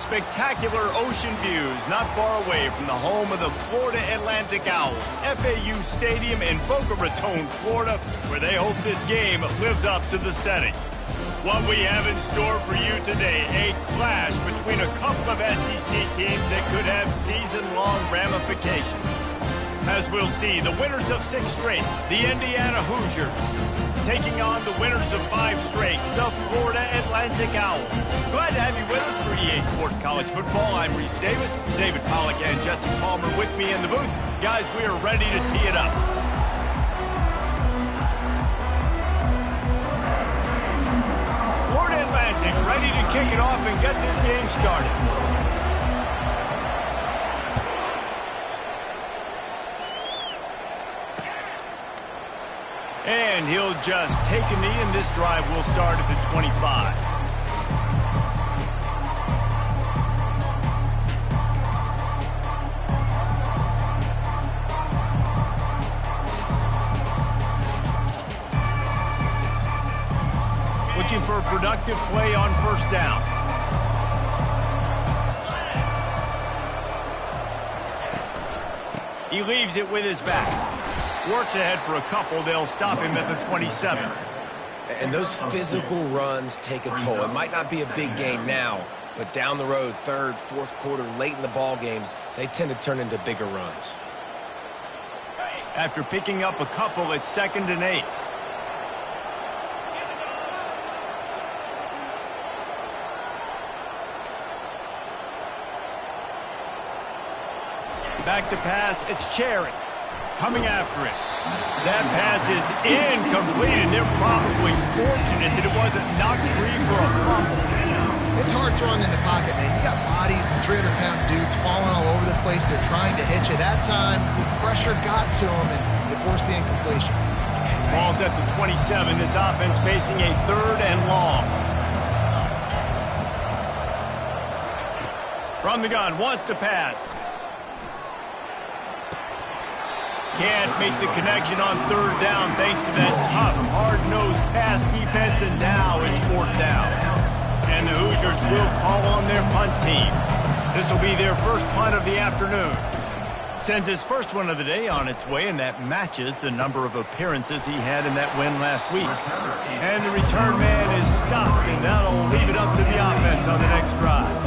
spectacular ocean views not far away from the home of the Florida Atlantic Owls, FAU Stadium in Boca Raton, Florida, where they hope this game lives up to the setting. What we have in store for you today, a clash between a couple of SEC teams that could have season-long ramifications. As we'll see, the winners of 6 straight, the Indiana Hoosiers, taking on the winners of 5 straight, the Florida Atlantic Owls. Glad to have you with us for EA Sports College Football. I'm Reese Davis, David Pollack and Jesse Palmer with me in the booth. Guys, we are ready to tee it up. Florida Atlantic ready to kick it off and get this game started. And he'll just take a knee, and this drive will start at the 25. Looking for a productive play on first down. He leaves it with his back. Works ahead for a couple. They'll stop him at the 27. And those physical runs take a toll. It might not be a big gain now, but down the road, third, fourth quarter, late in the ball games, they tend to turn into bigger runs. After picking up a couple, it's 2nd and 8. Back to pass, it's Cherry. Coming after it. That pass is incomplete, and they're probably fortunate that it wasn't knocked free for a fumble. It's hard throwing in the pocket, man. You got bodies and 300-pound dudes falling all over the place. They're trying to hit you. That time, the pressure got to them, and it forced the incompletion. Ball's at the 27. This offense facing a 3rd and long. From the gun, wants to pass. Can't make the connection on 3rd down thanks to that tough, hard-nosed pass defense, and now it's 4th down. And the Hoosiers will call on their punt team. This will be their first punt of the afternoon. Sends his first one of the day on its way, and that matches the number of appearances he had in that win last week. And the return man is stopped, and that'll leave it up to the offense on the next drive.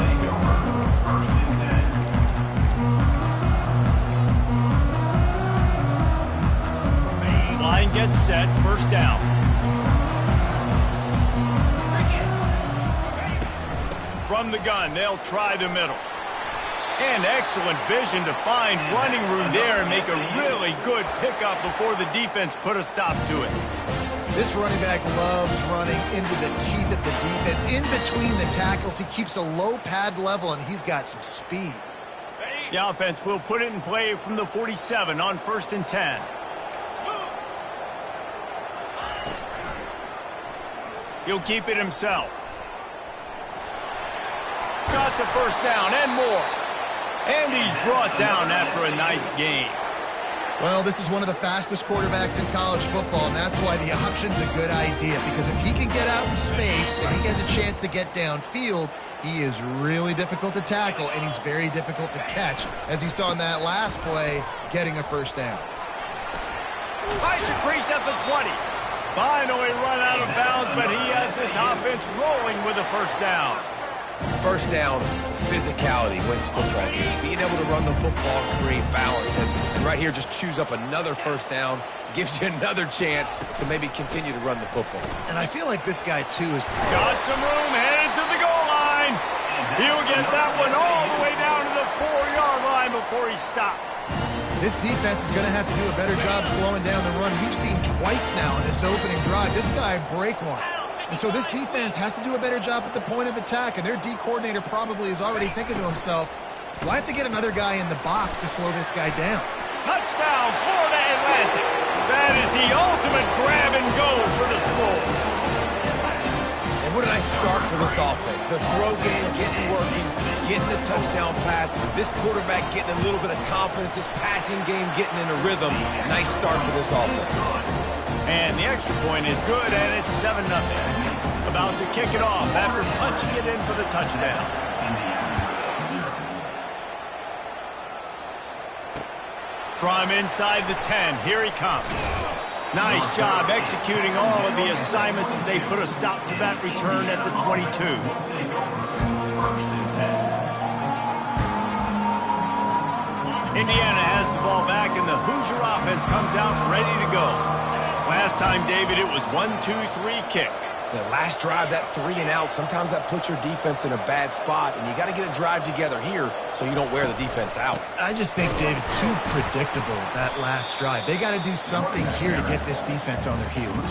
Line gets set, first down. From the gun, they'll try the middle. And excellent vision to find running room there and make a really good pickup before the defense put a stop to it. This running back loves running into the teeth of the defense. In between the tackles, he keeps a low pad level, and he's got some speed. The offense will put it in play from the 47 on 1st and 10. He'll keep it himself. Got the first down and more. And he's brought down after a nice gain. Well, this is one of the fastest quarterbacks in college football, and that's why the option's a good idea. Because if he can get out in space and he has a chance to get downfield, he is really difficult to tackle, and he's very difficult to catch, as you saw in that last play, getting a first down. Nice increase at the 20. Finally run out of bounds, but he has this offense rolling with a first down. First down, physicality wins football games. Being able to run the football, create balance, and right here just choose up another first down, gives you another chance to maybe continue to run the football. And I feel like this guy, too, is... Got some room, headed to the goal line. He'll get that one all the way down to the 4-yard line before he stopped. This defense is going to have to do a better job slowing down the run. We've seen twice now in this opening drive. This guy break one. And so this defense has to do a better job at the point of attack. And their D coordinator probably is already thinking to himself, do I have to get another guy in the box to slow this guy down? Touchdown, Florida Atlantic. That is the ultimate grab and go for the score. And what a nice start for this offense. The throw game getting working, getting the touchdown pass. This quarterback getting a little bit of confidence. This passing game getting in a rhythm. Nice start for this offense. And the extra point is good, and it's 7-0. About to kick it off after punching it in for the touchdown. From inside the 10, here he comes. Nice job executing all of the assignments as they put a stop to that return at the 22. Indiana has the ball back, and the Hoosier offense comes out ready to go. Last time, David, it was 1-2-3 kick. The last drive, that 3 and out, sometimes that puts your defense in a bad spot, and you got to get a drive together here so you don't wear the defense out. I just think, David, too predictable, that last drive. They got to do something here to get this defense on their heels.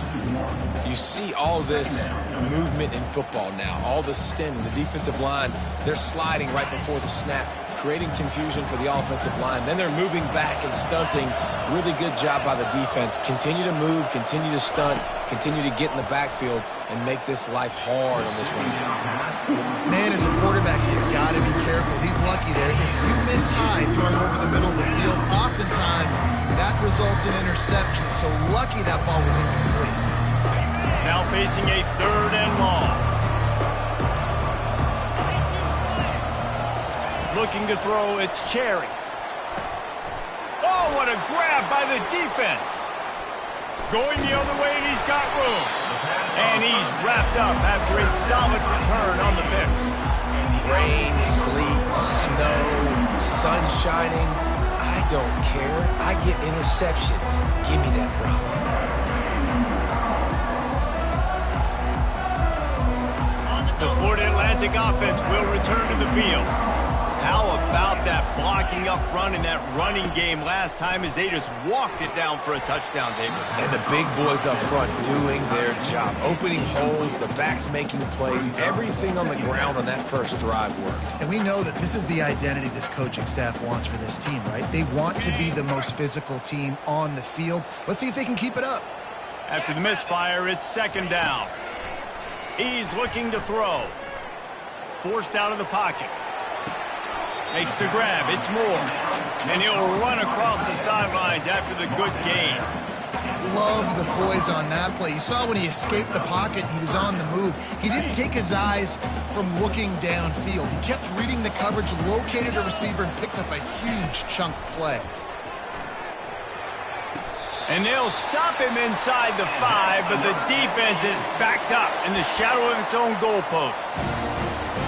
You see all this movement in football now, all the stemming, the defensive line, they're sliding right before the snap, creating confusion for the offensive line. Then they're moving back and stunting. Really good job by the defense. Continue to move, continue to stunt, continue to get in the backfield and make this life hard on this running back. Man, as a quarterback, you've got to be careful. He's lucky there. If you miss high throwing over the middle of the field, oftentimes that results in interceptions. So lucky that ball was incomplete. Now facing a 3rd and long. Looking to throw, it's Cherry. Oh, what a grab by the defense. Going the other way, and he's got room. And he's wrapped up after a solid return on the pick. Rain, sleet, snow, sun shining. I don't care. I get interceptions. Give me that rock. The Florida Atlantic offense will return to the field. How about that blocking up front in that running game last time as they just walked it down for a touchdown, David? And the big boys up front doing their job. Opening holes, the backs making plays. Everything on the ground on that first drive worked. And we know that this is the identity this coaching staff wants for this team, right? They want to be the most physical team on the field. Let's see if they can keep it up. After the misfire, it's 2nd down. He's looking to throw. Forced out of the pocket. Makes the grab. It's Moore. And he'll run across the sidelines after the good gain. Love the poise on that play. You saw when he escaped the pocket, he was on the move. He didn't take his eyes from looking downfield. He kept reading the coverage, located a receiver, and picked up a huge chunk play. And they'll stop him inside the 5, but the defense is backed up in the shadow of its own goalpost.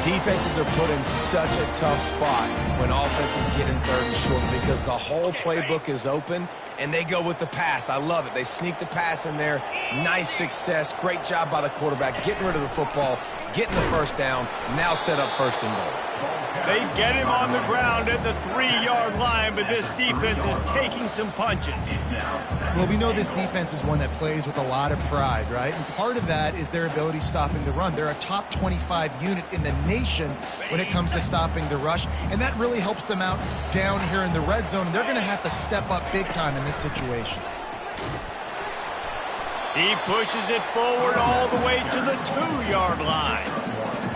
Defenses are put in such a tough spot when offenses get in 3rd and short because the whole playbook is open and they go with the pass. I love it. They sneak the pass in there. Nice success. Great job by the quarterback getting rid of the football, getting the 1st down, now set up 1st and goal. They get him on the ground at the 3-yard line, but this defense is taking some punches. Well, we know this defense is one that plays with a lot of pride, right? And part of that is their ability stopping the run. They're a top 25 unit in the nation when it comes to stopping the rush, and that really helps them out down here in the red zone. They're going to have to step up big time in this situation. He pushes it forward all the way to the 2-yard line.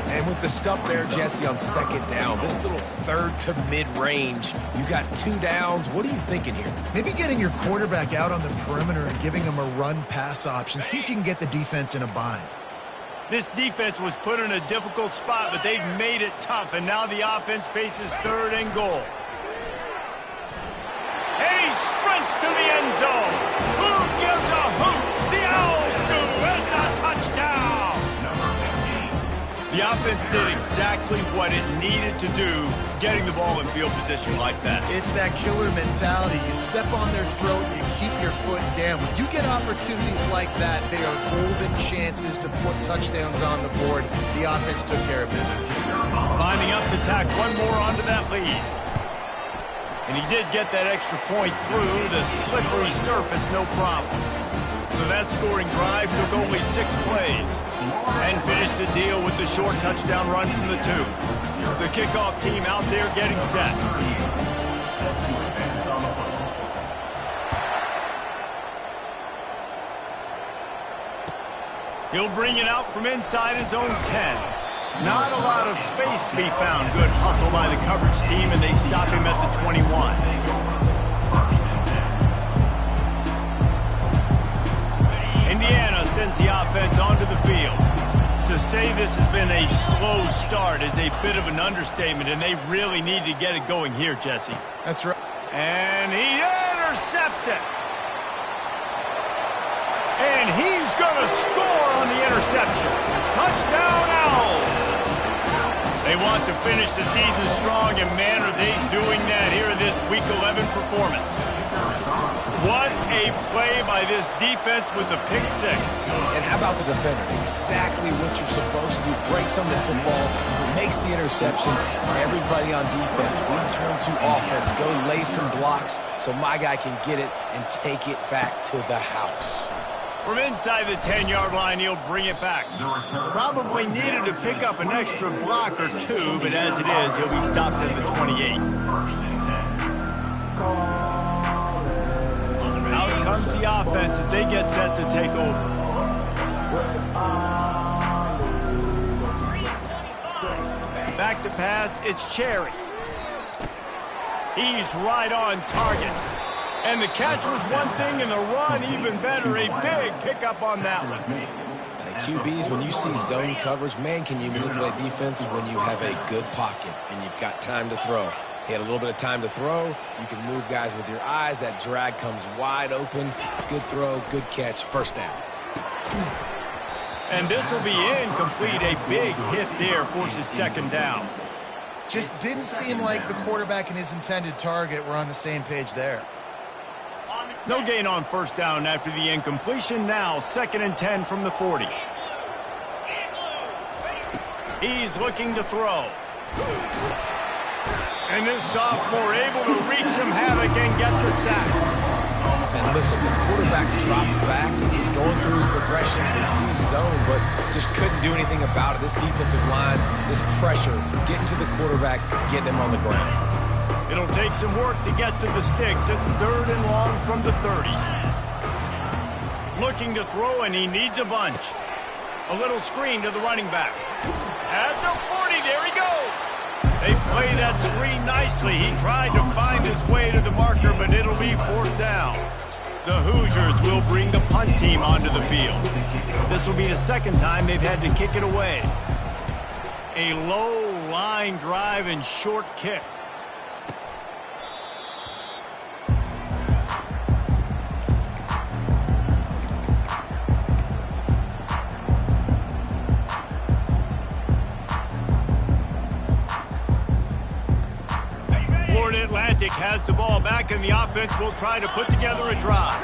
And with the stuff there, Jesse, on 2nd down, this little 3rd to mid-range, you got 2 downs. What are you thinking here? Maybe getting your quarterback out on the perimeter and giving him a run-pass option. See if you can get the defense in a bind. This defense was put in a difficult spot, but they've made it tough, and now the offense faces 3rd and goal. And he sprints to the end zone. Who gives a hoot? The Owls do. It's a touchdown. The offense did exactly what it needed to do, getting the ball in field position like that. It's that killer mentality. You step on their throat, you keep your foot down. When you get opportunities like that, they are golden chances to put touchdowns on the board. The offense took care of business. Lining up to tack one more onto that lead. And he did get that extra point through the slippery surface, no problem. So that scoring drive took only 6 plays and finished the deal with the short touchdown run from the 2. The kickoff team out there getting set. He'll bring it out from inside his own 10. Not a lot of space to be found. Good hustle by the coverage team, and they stop him at the 21. Indiana sends the offense onto the field. To say this has been a slow start is a bit of an understatement, and they really need to get it going here, Jesse. That's right. And he enters intercepts it. And he's going to score on the interception. Touchdown, Owls. They want to finish the season strong, and man, are they doing that here in this Week 11 performance. What a play by this defense with the pick six. And how about the defender? Exactly what you're supposed to do. Breaks on the football, makes the interception. Everybody on defense, we turn to offense. Go lay some blocks so my guy can get it and take it back to the house. From inside the 10-yard line, he'll bring it back. Probably needed to pick up an extra block or two, but as it is, he'll be stopped at the 28. Out comes the offense as they get set to take over. Back to pass, it's Cherry. He's right on target. And the catch was one thing, and the run even better. A big pickup on that one. QBs, when you see zone coverage, man, can you manipulate defense when you have a good pocket and you've got time to throw. He had a little bit of time to throw. You can move guys with your eyes. That drag comes wide open. Good throw, good catch, first down. And this will be incomplete. A big hit there forces second down. Just didn't seem like the quarterback and his intended target were on the same page there. No gain on first down after the incompletion. Now 2nd and 10 from the 40. He's looking to throw. And this sophomore able to wreak some havoc and get the sack. And listen, the quarterback drops back and he's going through his progressions. We see zone, but just couldn't do anything about it. This defensive line, this pressure, getting to the quarterback, getting him on the ground. It'll take some work to get to the sticks. It's 3rd and long from the 30. Looking to throw, and he needs a bunch. A little screen to the running back. At the 40, there he goes. They play that screen nicely. He tried to find his way to the marker, but it'll be 4th down. The Hoosiers will bring the punt team onto the field. This will be the 2nd time they've had to kick it away. A low line drive and short kick. Florida Atlantic has the ball back, and the offense will try to put together a drive.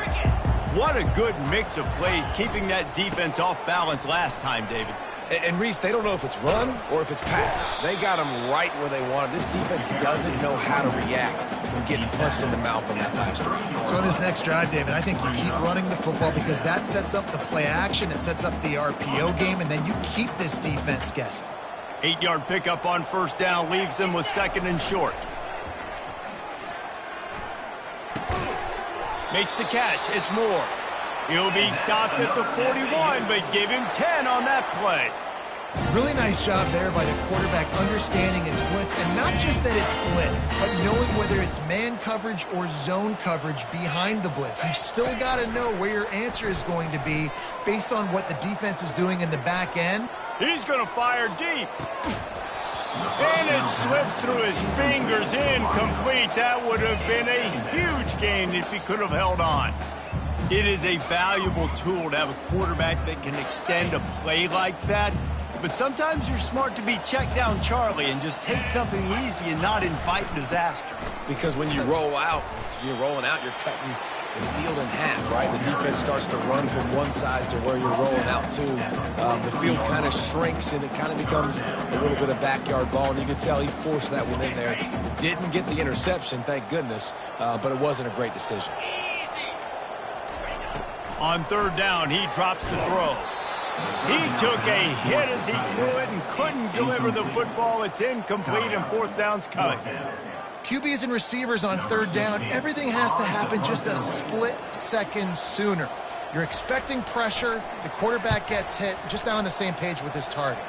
What a good mix of plays, keeping that defense off balance last time, David. And Reese, they don't know if it's run or if it's pass. They got them right where they want it. This defense doesn't know how to react from getting punched in the mouth on that last drive. So on this next drive, David, I think you keep running the football because that sets up the play action, it sets up the RPO game, and then you keep this defense guessing. 8-yard pickup on first down leaves them with 2nd and short. Makes the catch. It's Moore. He'll be stopped at the 41, but give him 10 on that play. Really nice job there by the quarterback understanding it's blitz, and not just that it's blitz, but knowing whether it's man coverage or zone coverage behind the blitz. You still got to know where your answer is going to be based on what the defense is doing in the back end. He's going to fire deep. And it slips through his fingers, incomplete. That would have been a huge gain if he could have held on. It is a valuable tool to have a quarterback that can extend a play like that. But sometimes you're smart to be check down Charlie and just take something easy and not invite disaster. Because when you roll out, you're rolling out, you're cutting the field in half, right? The defense starts to run from one side to where you're rolling out to. The field kind of shrinks and it kind of becomes a little bit of backyard ball. And you can tell he forced that one in there. Didn't get the interception, thank goodness, but it wasn't a great decision. On 3rd down, he drops the throw. He took a hit as he threw it and couldn't deliver the football. It's incomplete, and 4th down's coming. QBs and receivers on 3rd down, everything has to happen just a split second sooner. You're expecting pressure, the quarterback gets hit, just not on the same page with his target.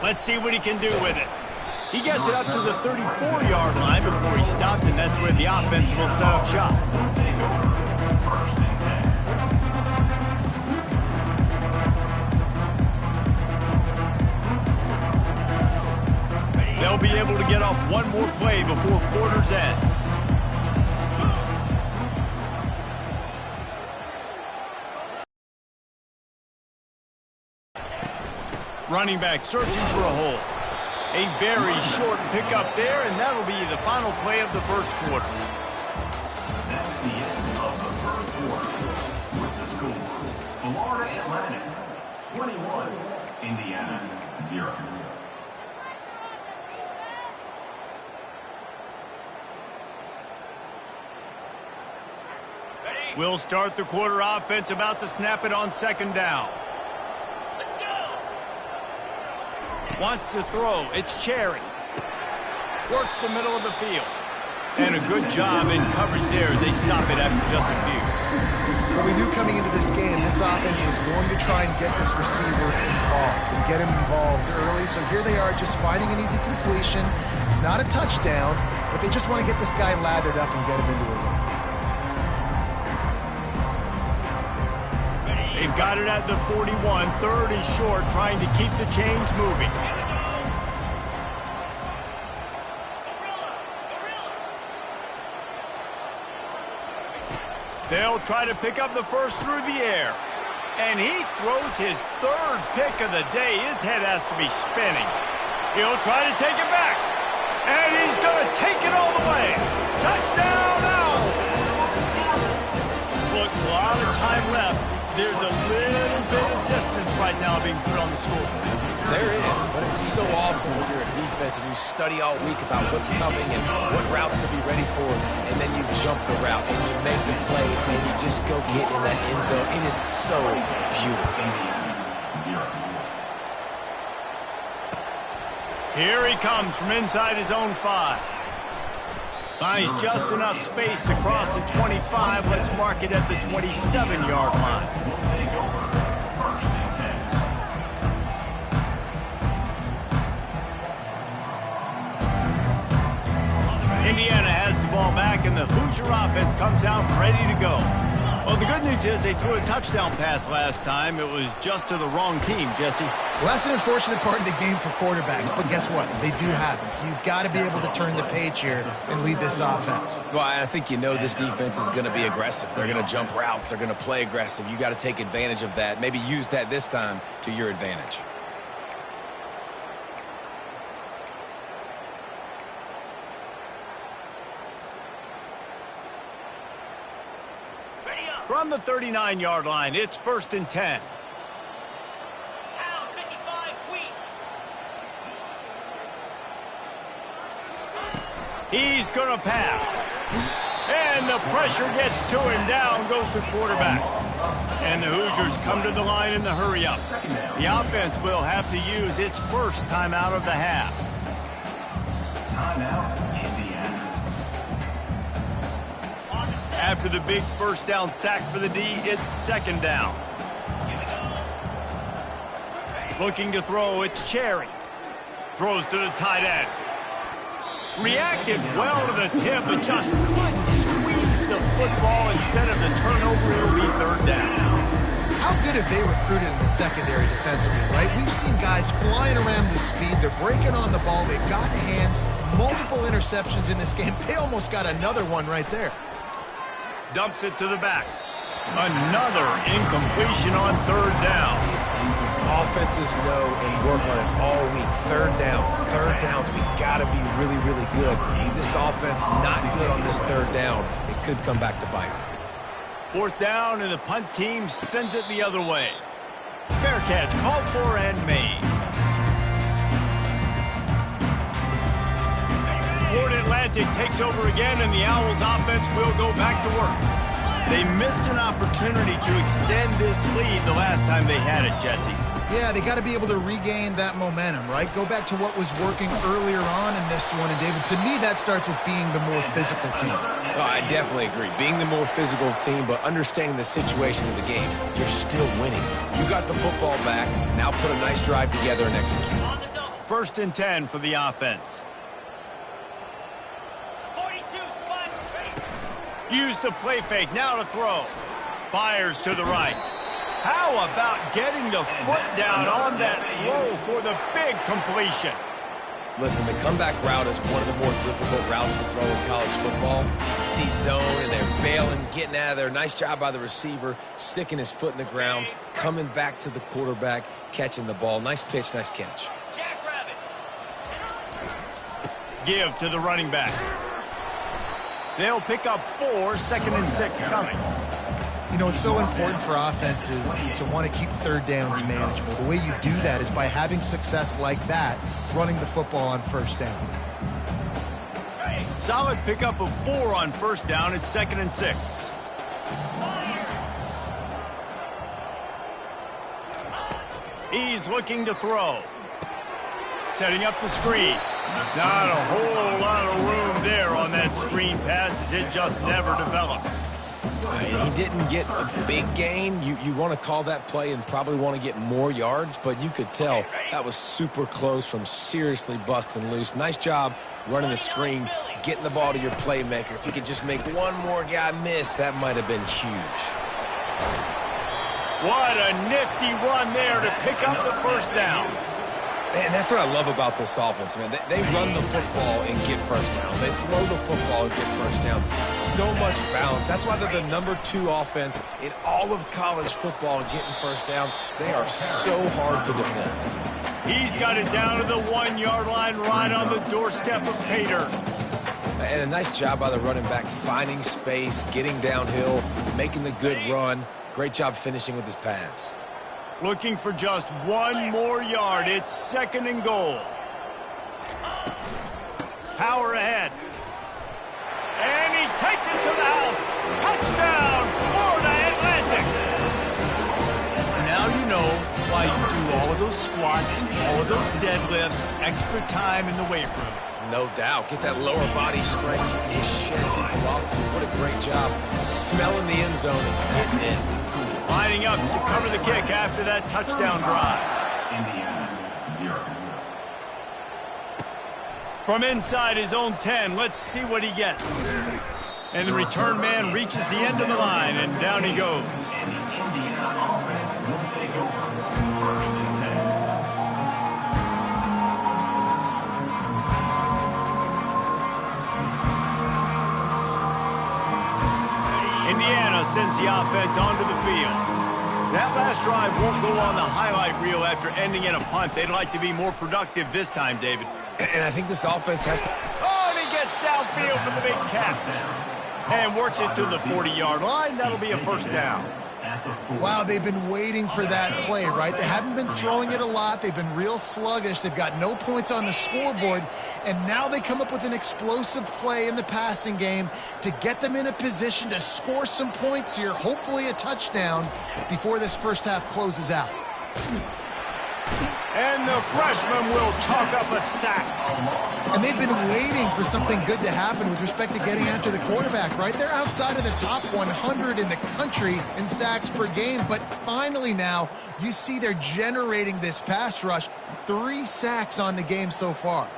Let's see what he can do with it. He gets it up to the 34-yard line before he stopped, and that's where the offense will set up shop. They'll be able to get off one more play before quarter's end. Running back searching for a hole. A very short pickup there, and that'll be the final play of the first quarter. That's the end of the first quarter. With the score, Florida Atlantic 21, Indiana 0. We'll start the quarter offense, about to snap it on second down. Let's go! Wants to throw. It's Cherry. Works the middle of the field. And a good job in coverage there as they stop it after just a few. Well, we knew coming into this game, this offense was going to try and get this receiver involved and get him involved early. So here they are just finding an easy completion. It's not a touchdown, but they just want to get this guy lathered up and get him into a run. They've got it at the 41, third and short, trying to keep the chains moving. They'll try to pick up the first through the air. And he throws his third pick of the day. His head has to be spinning. He'll try to take it back. And he's going to take it all the way. Touchdown now! Look, a lot of time left. There's a little bit of distance right now being put on the scoreboard. There is, but it's so awesome when you're a defense and you study all week about what's coming and what routes to be ready for, and then you jump the route and you make the plays, man. You just go get in that end zone. It is so beautiful. Here he comes from inside his own 5. Finds just enough space to cross the 25. Let's mark it at the 27-yard line. Indiana has the ball back, and the Hoosier offense comes out ready to go. Well, the good news is they threw a touchdown pass last time. It was just to the wrong team, Jesse. Well, that's an unfortunate part of the game for quarterbacks, but guess what? They do happen, so you've got to be able to turn the page here and lead this offense. Well, I think you know this defense is going to be aggressive. They're going to jump routes. They're going to play aggressive. You got to take advantage of that. Maybe use that this time to your advantage. From the 39-yard line, it's 1st and 10. He's going to pass. And the pressure gets to him. Down goes the quarterback. And the Hoosiers come to the line in the hurry-up. The offense will have to use its first timeout of the half. Timeout, Indiana. After the big first down sack for the D, it's 2nd down. Looking to throw, it's Cherry. Throws to the tight end. Reacted well to the tip, but just couldn't squeeze the football. Instead of the turnover, it'll be 3rd down. How good have they recruited in the secondary defensively, right? We've seen guys flying around with speed. They're breaking on the ball. They've got hands. Multiple interceptions in this game. They almost got another one right there. Dumps it to the back. Another incompletion on 3rd down. Offenses know and work on it all week. 3rd downs. We got to be really, really good. This offense not good on this 3rd down. It could come back to bite them. 4th down, and the punt team sends it the other way. Fair catch called for and made. Florida Atlantic takes over again, and the Owls offense will go back to work. They missed an opportunity to extend this lead the last time they had it, Jesse. Yeah, they got to be able to regain that momentum, right? Go back to what was working earlier on in this one. And, David, to me, that starts with being the more physical team. Oh, I definitely agree. Being the more physical team, but understanding the situation of the game. You're still winning. You got the football back. Now put a nice drive together and execute. 1st and 10 for the offense. Use the play fake, now to throw. Fires to the right. How about getting the foot down on that throw for the big completion? Listen, the comeback route is one of the more difficult routes to throw in college football. You see zone, and they're bailing, getting out of there. Nice job by the receiver, sticking his foot in the ground, coming back to the quarterback, catching the ball. Nice pitch, nice catch. Give to the running back. They'll pick up 4, 2nd and 6 coming. You know, it's so important for offenses to want to keep third downs manageable. The way you do that is by having success like that, running the football on first down. Solid pickup of 4 on first down. It's 2nd and 6. He's looking to throw. Setting up the screen. Not a whole lot of room there on that screen pass, as it just never developed. He didn't get a big gain. You want to call that play and probably want to get more yards, but you could tell that was super close from seriously busting loose. Nice job running the screen, getting the ball to your playmaker. If you could just make one more guy miss, that might have been huge. What a nifty run there to pick up the first down. And that's what I love about this offense, man. They run the football and get first down. They throw the football and get first down. So much balance. That's why they're the #2 offense in all of college football and getting first downs. They are so hard to defend. He's got it down to the 1-yard line, right on the doorstep of Pater. And a nice job by the running back, finding space, getting downhill, making the good run. Great job finishing with his pads. Looking for just 1 more yard. It's 2nd and goal. Power ahead. And he takes it to the house. Touchdown, Florida Atlantic. Now you know why you do all of those squats, all of those deadlifts, extra time in the weight room. No doubt. Get that lower body strength. You can just shed people off. What a great job smelling the end zone and getting in. Lining up to cover the kick after that touchdown drive. Indiana, 0. From inside his own 10, let's see what he gets. And the return man reaches the end of the line, and down he goes. And the Indiana offense will take over 1st and 10. Indiana sends the offense onto the field. That last drive won't go on the highlight reel after ending in a punt. They'd like to be more productive this time, David. And I think this offense has to... Oh, and he gets downfield for the big catch. And works it to the 40-yard line. That'll be a first down. Wow, they've been waiting for that play, right? They haven't been throwing it a lot. They've been real sluggish. They've got no points on the scoreboard. And now they come up with an explosive play in the passing game to get them in a position to score some points here, hopefully a touchdown, before this first half closes out. And the freshman will chalk up a sack. And they've been waiting for something good to happen with respect to getting after the quarterback, right? They're outside of the top 100 in the country in sacks per game, but finally now you see they're generating this pass rush. 3 sacks on the game so far.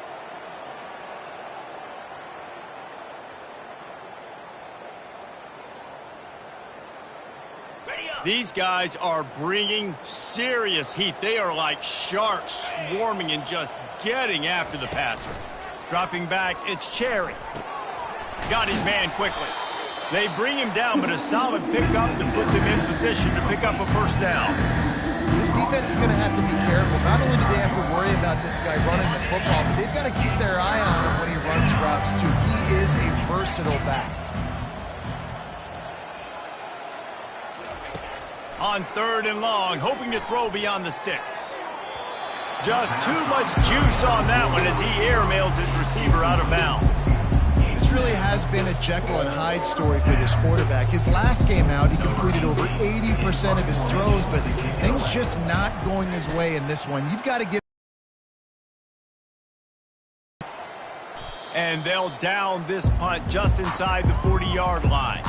These guys are bringing serious heat. They are like sharks swarming and just getting after the passer. Dropping back, it's Cherry. Got his man quickly. They bring him down, but a solid pickup to put them in position to pick up a first down. This defense is going to have to be careful. Not only do they have to worry about this guy running the football, but they've got to keep their eye on him when he runs routes too. He is a versatile back. On 3rd and long, hoping to throw beyond the sticks. Just too much juice on that one as he airmails his receiver out of bounds. This really has been a Jekyll and Hyde story for this quarterback. His last game out, he completed over 80% of his throws, but things just not going his way in this one. You've got to give. And they'll down this punt just inside the 40-yard line.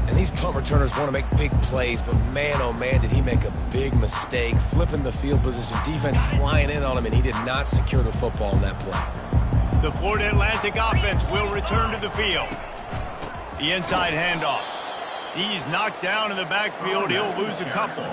And these punt returners want to make big plays, but man, oh man, did he make a big mistake. Flipping the field position, defense flying in on him, and he did not secure the football in that play. The Florida Atlantic offense will return to the field. The inside handoff. He's knocked down in the backfield. He'll lose a couple.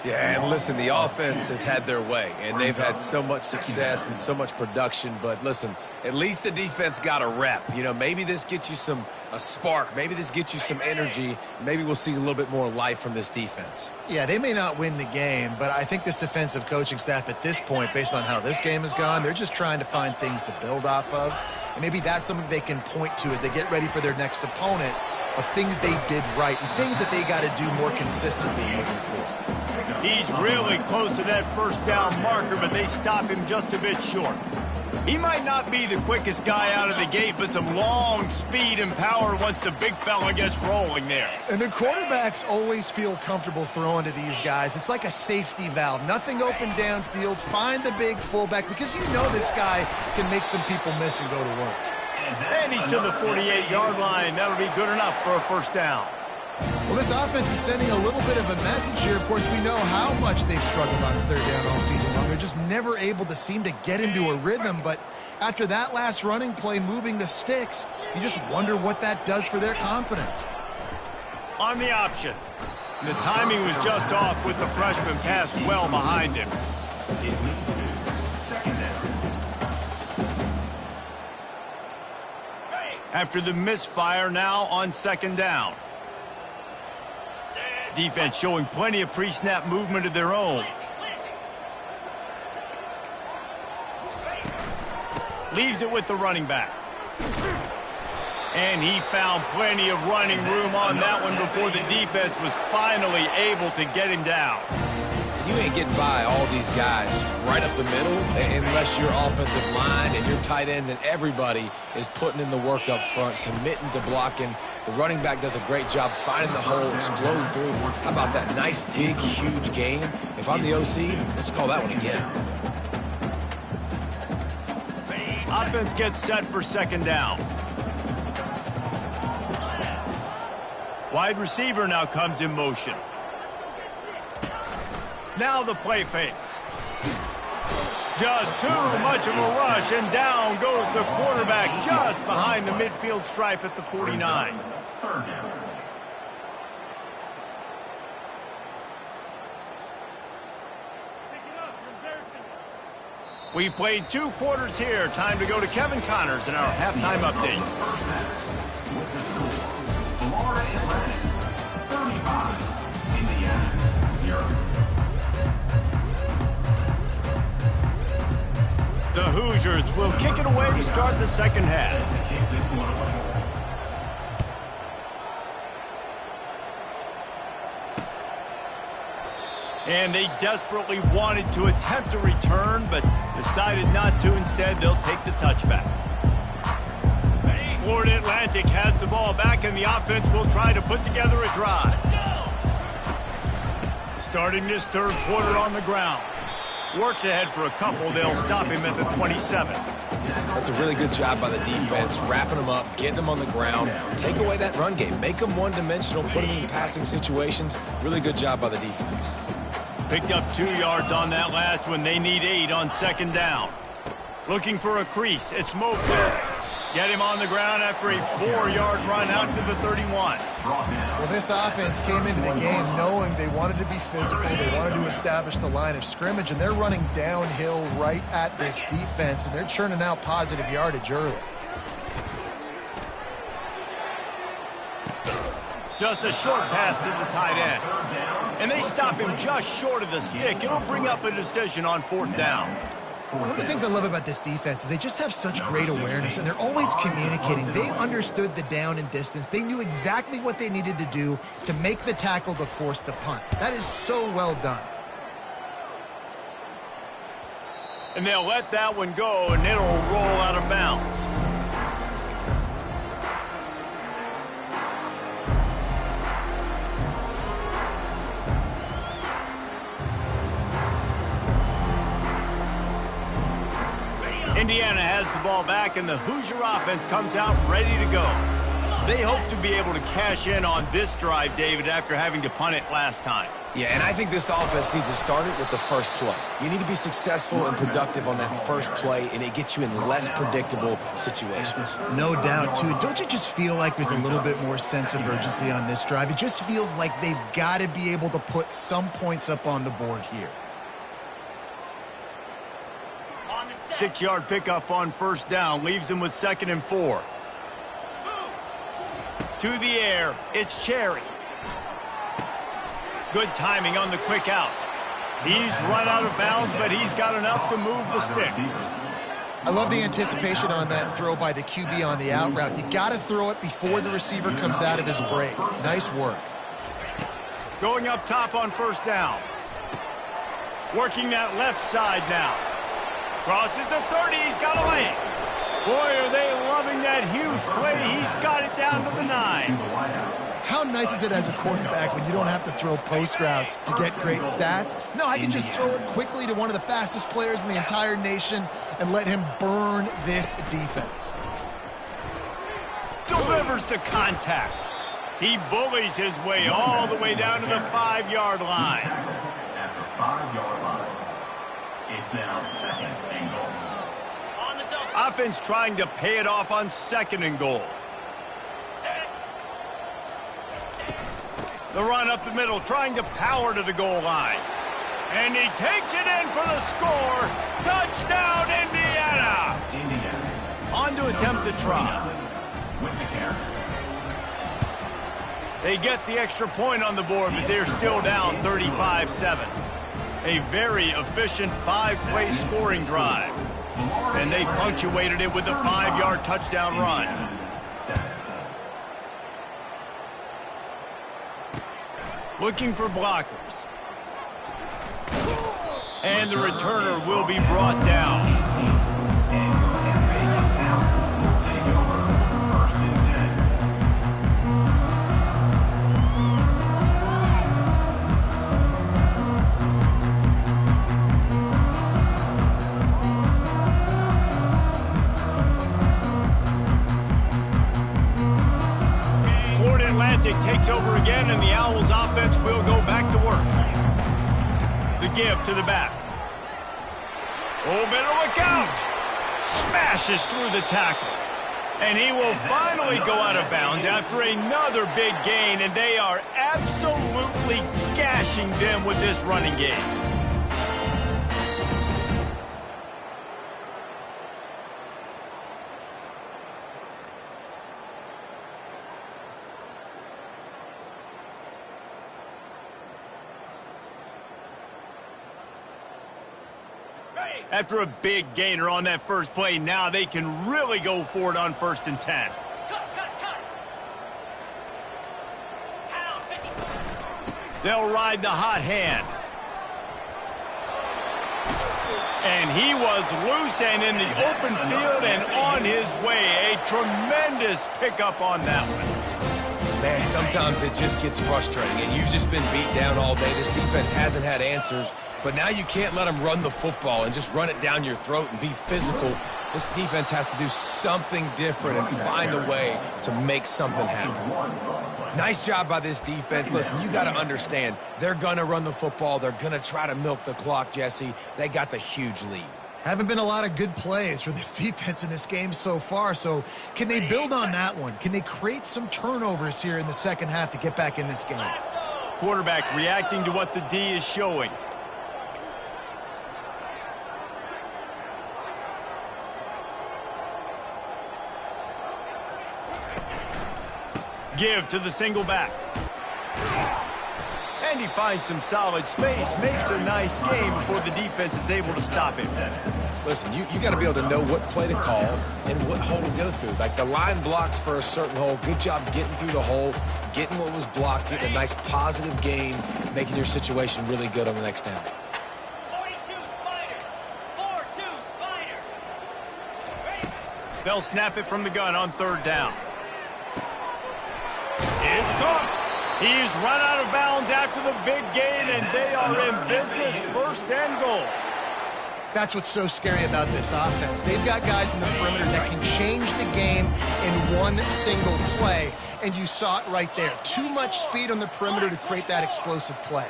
Yeah, and listen, the offense has had their way, and they've had so much success and so much production. But listen, at least the defense got a rep. You know, maybe this gets you a spark. Maybe this gets you some energy. Maybe we'll see a little bit more life from this defense. Yeah, they may not win the game, but I think this defensive coaching staff at this point, based on how this game has gone, they're just trying to find things to build off of. And maybe that's something they can point to as they get ready for their next opponent, of things they did right and things that they got to do more consistently moving forward. He's really close to that first down marker, but they stop him just a bit short. He might not be the quickest guy out of the gate, but some long speed and power once the big fella gets rolling there. And the quarterbacks always feel comfortable throwing to these guys. It's like a safety valve. Nothing open downfield. Find the big fullback because you know this guy can make some people miss and go to work. And he's to the 48-yard line. That'll be good enough for a first down. Well, this offense is sending a little bit of a message here. Of course, we know how much they've struggled on third down all season long. They're just never able to seem to get into a rhythm. But after that last running play, moving the sticks, you just wonder what that does for their confidence. On the option. The timing was just off with the freshman pass well behind him. After the misfire, now on second down. Defense showing plenty of pre-snap movement of their own. Leaves it with the running back. And he found plenty of running room on that one before the defense was finally able to get him down. You ain't getting by all these guys right up the middle unless your offensive line and your tight ends and everybody is putting in the work up front, committing to blocking. The running back does a great job finding the hole, exploding through. How about that nice, big, huge game? If I'm the OC, let's call that one again. Offense gets set for second down. Wide receiver now comes in motion. Now the play fake. Just too much of a rush, and down goes the quarterback just behind the midfield stripe at the 49. Third down. We've played 2 quarters here. Time to go to Kevin Connors in our halftime update. With the score, Florida Atlantic 35, Indiana 0. The Hoosiers will kick it away to start the second half. And they desperately wanted to attempt a return, but decided not to. Instead, they'll take the touchback. Florida Atlantic has the ball back, and the offense will try to put together a drive. Starting this third quarter on the ground. Works ahead for a couple. They'll stop him at the 27. That's a really good job by the defense, wrapping them up, getting them on the ground. Take away that run game. Make them one-dimensional, put them in passing situations. Really good job by the defense. Picked up 2 yards on that last one. They need 8 on second down. Looking for a crease. It's Mofer. Get him on the ground after a 4-yard run out to the 31. Well, this offense came into the game knowing they wanted to be physical. They wanted to establish the line of scrimmage, and they're running downhill right at this defense, and they're churning out positive yardage early. Just a short pass to the tight end. And they stop him just short of the stick. It'll bring up a decision on fourth down. One of the things I love about this defense is they just have such great awareness, and they're always communicating. They understood the down and distance. They knew exactly what they needed to do to make the tackle to force the punt. That is so well done. And they'll let that one go, and it'll roll out of bounds. Indiana has the ball back, and the Hoosier offense comes out ready to go. They hope to be able to cash in on this drive, David, after having to punt it last time. Yeah, and I think this offense needs to start it with the first play. You need to be successful and productive on that first play, and it gets you in less predictable situations. No doubt, too. Don't you just feel like there's a little bit more sense of urgency on this drive? It just feels like they've got to be able to put some points up on the board here. 6-yard pickup on first down leaves him with 2nd and 4. To the air, it's Cherry. Good timing on the quick out. He's run out of bounds, but he's got enough to move the sticks. I love the anticipation on that throw by the QB on the out route. You got to throw it before the receiver comes out of his break. Nice work. Going up top on first down. Working that left side now. Crosses the 30, he's got a lane. Boy, are they loving that huge play. He's got it down to the 9. How nice is it as a quarterback when you don't have to throw post routes to get great stats? No, I can just throw it quickly to one of the fastest players in the entire nation and let him burn this defense. Delivers to contact. He bullies his way all the way down to the 5-yard line. At the 5-yard line, it's now 2nd and goal. Offense trying to pay it off on 2nd and goal. The run up the middle, trying to power to the goal line. And he takes it in for the score. Touchdown, Indiana! On to attempt the try. With the carry. They get the extra point on the board, but they're still down 35-7. A very efficient 5-play scoring drive. And they punctuated it with a 5-yard touchdown run. Looking for blockers. And the returner will be brought down. Takes over again, and the Owls offense will go back to work. The give to the back. Oh, better look out. Smashes through the tackle. And he will finally go out of bounds after another big gain, and they are absolutely gashing them with this running game. After a big gainer on that first play, now they can really go for it on 1st and 10. They'll ride the hot hand. And he was loose and in the open field and on his way. A tremendous pickup on that one. Man, sometimes it just gets frustrating, and you've just been beat down all day. This defense hasn't had answers, but now you can't let them run the football and just run it down your throat and be physical. This defense has to do something different and find a way to make something happen. Nice job by this defense. Listen, you got to understand, they're going to run the football. They're going to try to milk the clock, Jesse. They got the huge lead. Haven't been a lot of good plays for this defense in this game so far, so can they build on that one? Can they create some turnovers here in the second half to get back in this game? Quarterback reacting to what the D is showing. Give to the single back. And he finds some solid space, makes a nice game before the defense is able to stop him. Listen, you got to be able to know what play to call and what hole to go through. Like the line blocks for a certain hole. Good job getting through the hole, getting what was blocked, getting a nice positive gain, making your situation really good on the next down. 42 Spiders. 4-2 Spiders. They'll snap it from the gun on 3rd down. It's caught. He's run out of bounds after the big gain, and they are in business 1st and goal. That's what's so scary about this offense. They've got guys in the perimeter that can change the game in one single play, and you saw it right there. Too much speed on the perimeter to create that explosive play.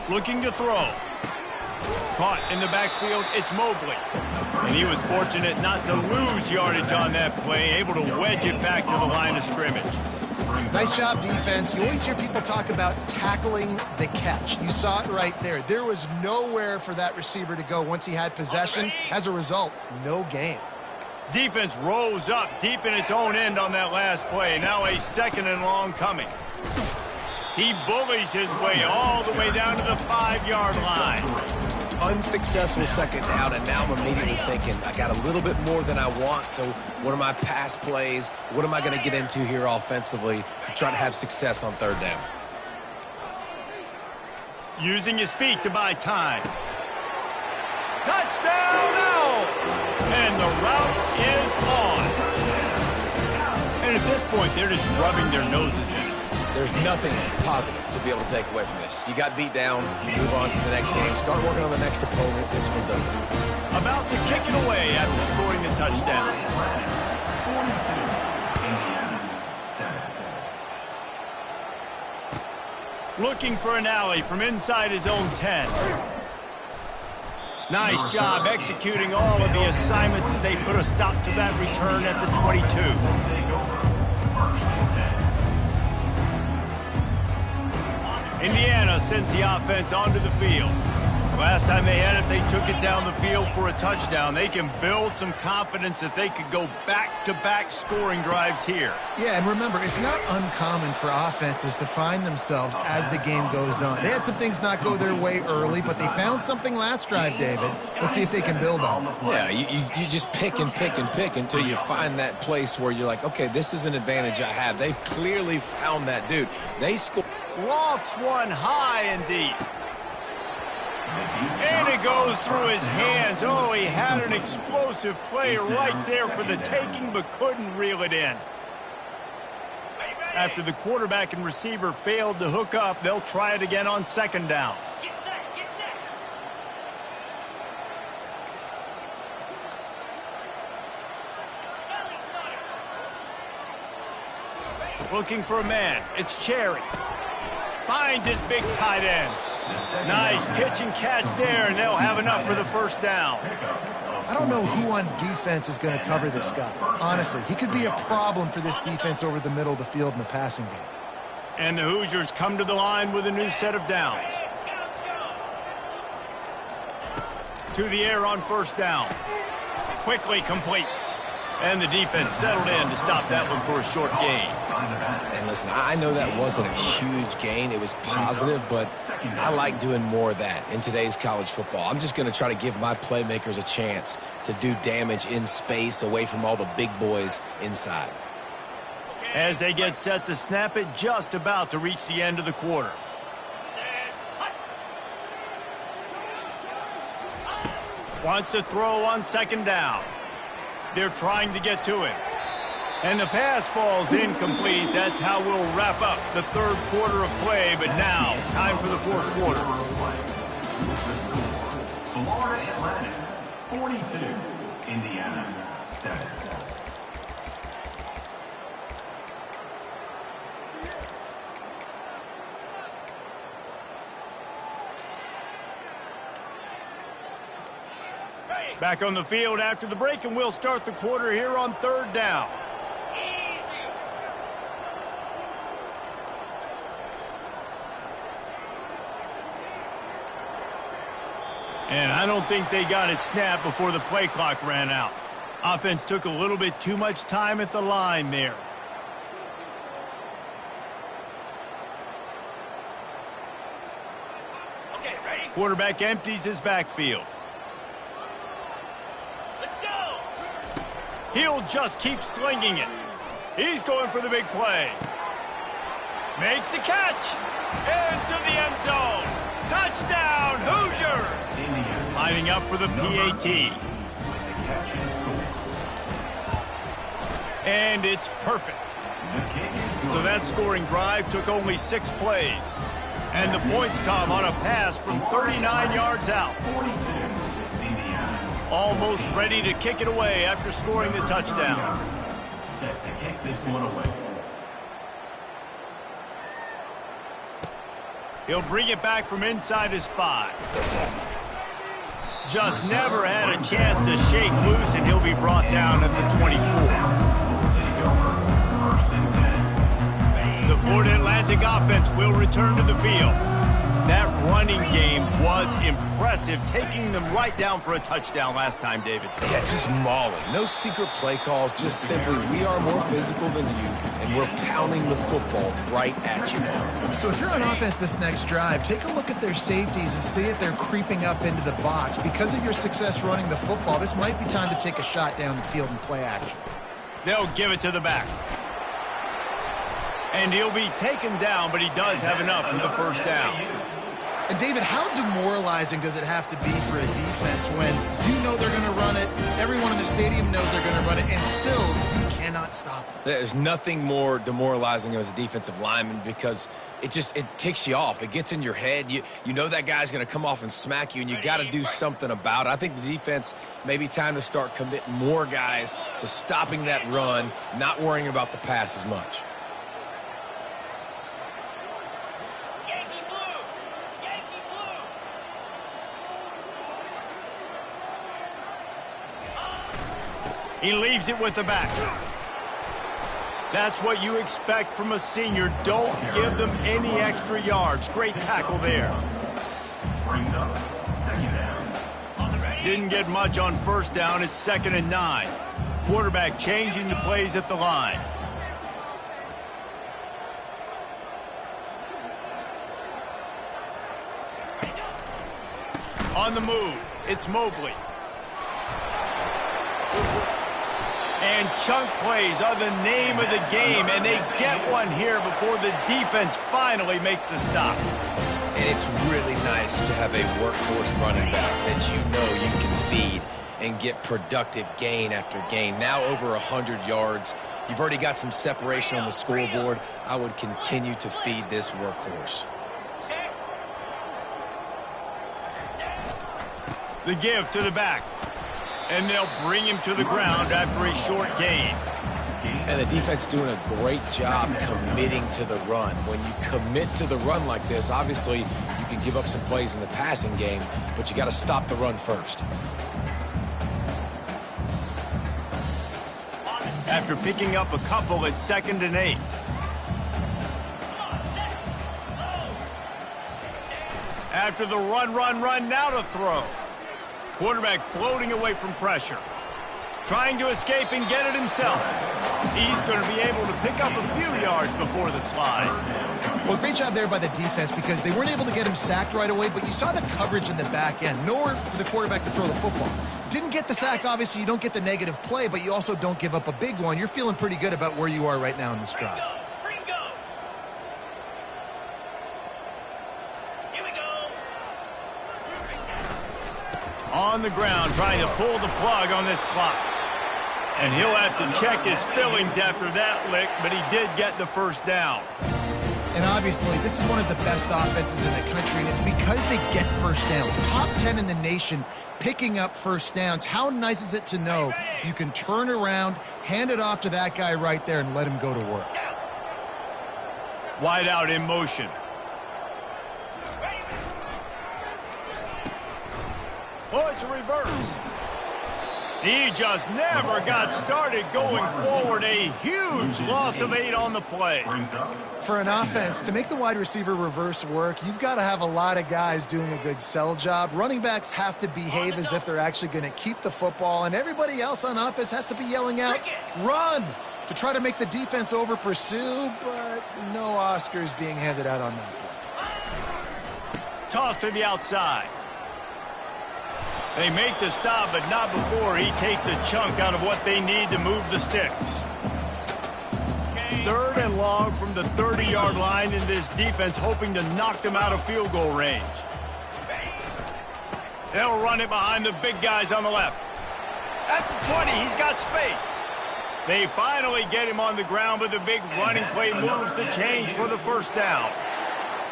Looking to throw. Caught in the backfield, it's Mobley. And he was fortunate not to lose yardage on that play, able to wedge it back to the line of scrimmage. Nice job, defense. You always hear people talk about tackling the catch. You saw it right there. There was nowhere for that receiver to go once he had possession. As a result, no gain. Defense rose up deep in its own end on that last play. Now a 2nd and long coming. He bullies his way all the way down to the 5-yard line. Unsuccessful 2nd down, and now I'm immediately thinking, I got a little bit more than I want, so what are my pass plays? What am I going to get into here offensively to try to have success on 3rd down? Using his feet to buy time. Touchdown Owls! And the route is on. And at this point, they're just rubbing their noses in it. There's nothing positive to be able to take away from this. You got beat down, you move on to the next game, start working on the next opponent. This one's over. About to kick it away after scoring the touchdown. 42, Looking for an alley from inside his own 10. Nice job executing all of the assignments as they put a stop to that return at the 22. Indiana sends the offense onto the field. Last time they had it, they took it down the field for a touchdown. They can build some confidence that they could go back-to-back scoring drives here. Yeah, and remember, it's not uncommon for offenses to find themselves as the game goes on. They had some things not go their way early, but they found something last drive, David. Let's see if they can build on it. Yeah, you just pick and pick and pick until you find that place where you're like, okay, this is an advantage I have. They've clearly found that dude. They scored. Lofts one high and deep. And it goes through his hands. Oh, he had an explosive play right there for the taking, but couldn't reel it in. After the quarterback and receiver failed to hook up, they'll try it again on 2nd down. Get set, get set. Spelling starter. Looking for a man. It's Cherry. Finds his big tight end. Nice pitch and catch there, and they'll have enough for the 1st down. I don't know who on defense is going to cover this guy. Honestly, he could be a problem for this defense over the middle of the field in the passing game. And the Hoosiers come to the line with a new set of downs. To the air on 1st down. Quickly complete. And the defense settled in to stop that one for a short gain. And listen, I know that wasn't a huge gain. It was positive, but I like doing more of that in today's college football. I'm just going to try to give my playmakers a chance to do damage in space away from all the big boys inside. As they get set to snap it, just about to reach the end of the quarter. Wants to throw on 2nd down. They're trying to get to him. And the pass falls incomplete. That's how we'll wrap up the 3rd quarter of play. But now, time for the 4th quarter. Florida Atlantic 42, Indiana 7. Back on the field after the break, and we'll start the quarter here on 3rd down. And I don't think they got it snapped before the play clock ran out. Offense took a little bit too much time at the line there. Okay, ready? Quarterback empties his backfield. Let's go. He'll just keep slinging it. He's going for the big play. Makes the catch. Into the end zone. Touchdown, Hoosiers! Lining up for the PAT. And it's perfect. So that scoring drive took only 6 plays. And the points come on a pass from 39 yards out. Almost ready to kick it away after scoring the touchdown. Set to kick this one away. He'll bring it back from inside his 5. Just never had a chance to shake loose, and he'll be brought down at the 24. The Florida Atlantic offense will return to the field. That running game was impressive, taking them right down for a touchdown last time, David. Yeah, just mauling. No secret play calls, just simply we are more physical than you, and we're pounding the football right at you. So if you're on offense this next drive, take a look at their safeties and see if they're creeping up into the box. Because of your success running the football, this might be time to take a shot down the field and play action. They'll give it to the back. And he'll be taken down, but he does have enough for the first down. And David, how demoralizing does it have to be for a defense when you know they're going to run it, everyone in the stadium knows they're going to run it, and still you cannot stop it? There's nothing more demoralizing as a defensive lineman because it ticks you off. It gets in your head. You know that guy's going to come off and smack you, and you got to do something about it. I think the defense may be time to start committing more guys to stopping that run, not worrying about the pass as much. He leaves it with the back. That's what you expect from a senior. Don't give them any extra yards. Great tackle there. Brings up second down. Didn't get much on first down. It's 2nd and 9. Quarterback changing the plays at the line. On the move, it's Mobley. And chunk plays are the name of the game, and they get one here before the defense finally makes the stop. And it's really nice to have a workhorse running back that you know you can feed and get productive gain after gain. Now over 100 yards. You've already got some separation on the scoreboard. I would continue to feed this workhorse. The give to the back. And they'll bring him to the ground after a short gain. And the defense doing a great job committing to the run. When you commit to the run like this, obviously you can give up some plays in the passing game, but you got to stop the run first. After picking up a couple, it's 2nd and 8. After the run, now to throw. Quarterback floating away from pressure. Trying to escape and get it himself. He's going to be able to pick up a few yards before the slide. Well, great job there by the defense because they weren't able to get him sacked right away, but you saw the coverage in the back end. Nowhere for the quarterback to throw the football. Didn't get the sack, obviously. You don't get the negative play, but you also don't give up a big one. You're feeling pretty good about where you are right now in this drive. On the ground, trying to pull the plug on this clock. And he'll have to check his fillings after that lick, but he did get the first down. And obviously, this is one of the best offenses in the country, and it's because they get first downs. Top 10 in the nation picking up first downs. How nice is it to know you can turn around, hand it off to that guy right there, and let him go to work. Wide out in motion. Oh, it's a reverse. He just never got started going forward. A huge loss of 8 on the play. For an offense, to make the wide receiver reverse work, you've got to have a lot of guys doing a good sell job. Running backs have to behave as if they're actually going to keep the football, and everybody else on offense has to be yelling out, run, to try to make the defense over pursue, but no Oscars being handed out on that play. Toss to the outside. They make the stop, but not before he takes a chunk out of what they need to move the sticks. 3rd and long from the 30-yard line, in this defense hoping to knock them out of field goal range. They'll run it behind the big guys on the left. At the 20, he's got space. They finally get him on the ground, but the big running play moves the change for the first down.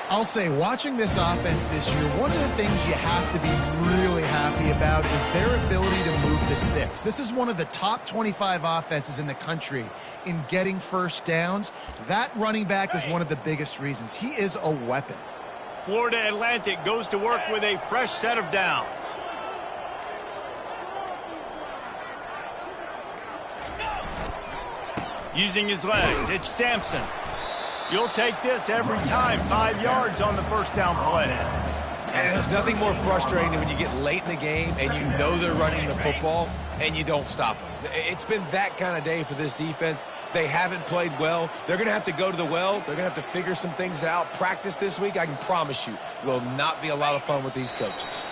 I'll say, watching this offense this year, one of the things you have to be really happy about is their ability to move the sticks. This is one of the top 25 offenses in the country in getting first downs. That running back is one of the biggest reasons. He is a weapon. Florida Atlantic goes to work with a fresh set of downs. Using his legs, it's Sampson. You'll take this every time. 5 yards on the first down play. And there's nothing more frustrating than when you get late in the game and you know they're running the football and you don't stop them. It's been that kind of day for this defense. They haven't played well. They're going to have to go to the well. They're going to have to figure some things out. Practice this week, I can promise you, will not be a lot of fun with these coaches.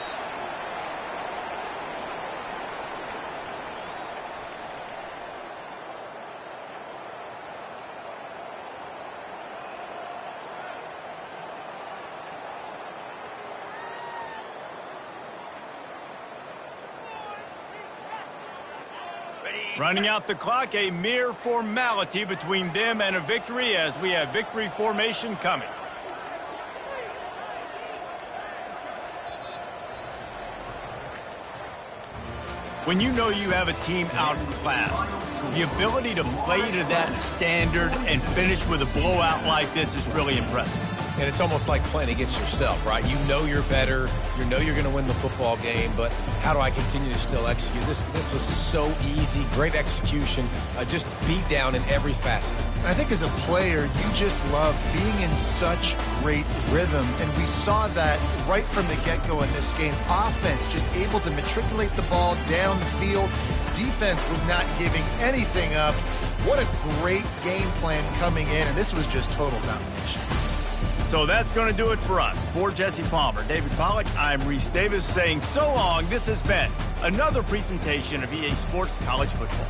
Running out the clock, a mere formality between them and a victory as we have victory formation coming. When you know you have a team outclassed, the ability to play to that standard and finish with a blowout like this is really impressive. And it's almost like playing against yourself, right? You know you're better. You know you're going to win the football game, but how do I continue to still execute? This was so easy, great execution, just beat down in every facet. I think as a player, you just love being in such great rhythm, and we saw that right from the get-go in this game. Offense just able to matriculate the ball down the field. Defense was not giving anything up. What a great game plan coming in, and this was just total domination. So that's going to do it for us. For Jesse Palmer, David Pollack, I'm Reese Davis saying so long. This has been another presentation of EA Sports College Football.